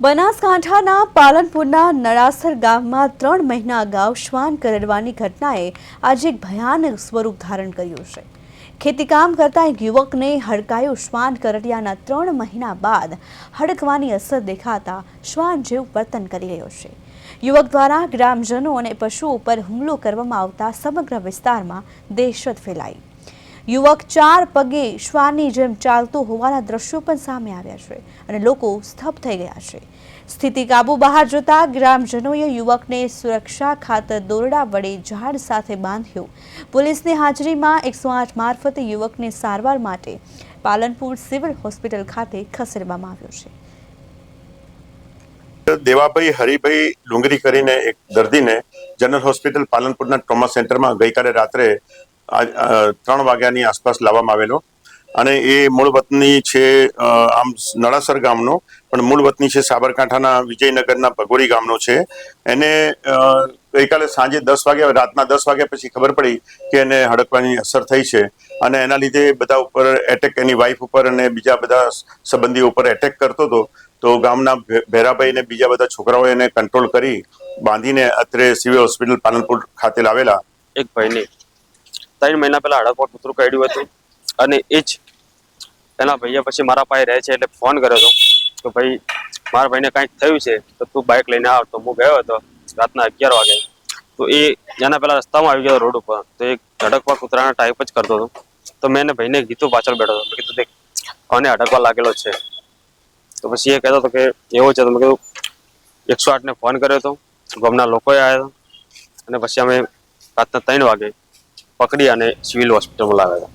બનાસકાંઠાના પાલનપુરના નળાસર ગામમાં 3 મહિના અગાઉ શ્વાન કરડવાની ઘટનાએ આજે એક ભયાનક સ્વરૂપ ધારણ કર્યું છે। ખેતીકામ કરતા એક યુવકને હડકાયું શ્વાન કરડ્યાના 3 મહિના બાદ હડકવાની અસર દેખાતા શ્વાન જેવું વર્તન કરી રહ્યો છે। યુવક દ્વારા ગ્રામજનો અને પશુઓ પર હુમલો કરવામાં આવતા સમગ્ર વિસ્તારમાં દહેશત ફેલાઈ। યુવક 4 પગે શ્વાનની જેમ ચાલતો હોવાના દ્રશ્યો પણ સામે આવ્યા છે અને લોકો સ્તબ્ધ થઈ ગયા છે। સ્થિતિ કાબુ બહાર જતા ગ્રામજનોએ યુવકને સુરક્ષા ખાતર દોરડા વડે ઝાડ સાથે બાંધ્યો। પોલીસની હાજરીમાં 108 મારફતે યુવકને સારવાર માટે પાલનપુર સિવિલ હોસ્પિટલ ખાતે ખસેડવામાં આવ્યો છે। દેવાભાઈ હરિભાઈ ડુંગરી કરીને એક દર્દીને જનરલ હોસ્પિટલ પાલનપુરના ટ્રોમા સેન્ટરમાં ગઈકાલે રાત્રે 3 વાગ્યાની આસપાસ લાવવામાં આવેલો અને એ મૂળ વતની છે આમ નળાસર ગામનો પણ મૂળ વતની છે સાબરકાંઠાના વિજયનગરના ભગોરી ગામનો છે। એને ગઈકાલે સાંજે 10 વાગ્યા રાતના 10 વાગ્યા પછી ખબર પડી કે એને હડકવાની અસર થઈ છે અને એના લીધે બધા ઉપર એટેક એની વાઈફ ઉપર અને બીજા બધા સંબંધીઓ ઉપર એટેક કરતો હતો। તો ગામના ભેરાભાઈ ને બીજા બધા છોકરાઓએ એને કંટ્રોલ કરી બાંધીને અત્રે સિવિલ હોસ્પિટલ પાલનપુર ખાતે લાવેલા। એક ભાઈને 3 મહિના પહેલા હડકવા કૂતરું કાઢ્યું હતું અને એ જ એના ભાઈએ પછી મારા પાસે રહે છે એટલે ફોન કર્યો હતો કે ભાઈ મારા ભાઈને કંઈક થયું છે તો તું બાઇક લઈને આવ। તો હું ગયો હતો રાતના 11 વાગે। તો એ એના પહેલા રસ્તામાં આવી ગયો રોડ ઉપર તો એ હડકવા કૂતરાના ટાઈપ જ કરતો હતો। તો મેં એને ભાઈને કીધું પાછળ બેઠો હતો કીધું દેખ કોને હડકવા લાગેલો છે। તો પછી એ કહેતો હતો કે એવો છે તો મેં કીધું 108 ને ફોન કર્યો હતો। ગામના લોકોએ આવ્યા હતા અને પછી અમે રાતના 3 વાગે પકડી અને સિવિલ હોસ્પિટલમાં લાવ્યા હતા।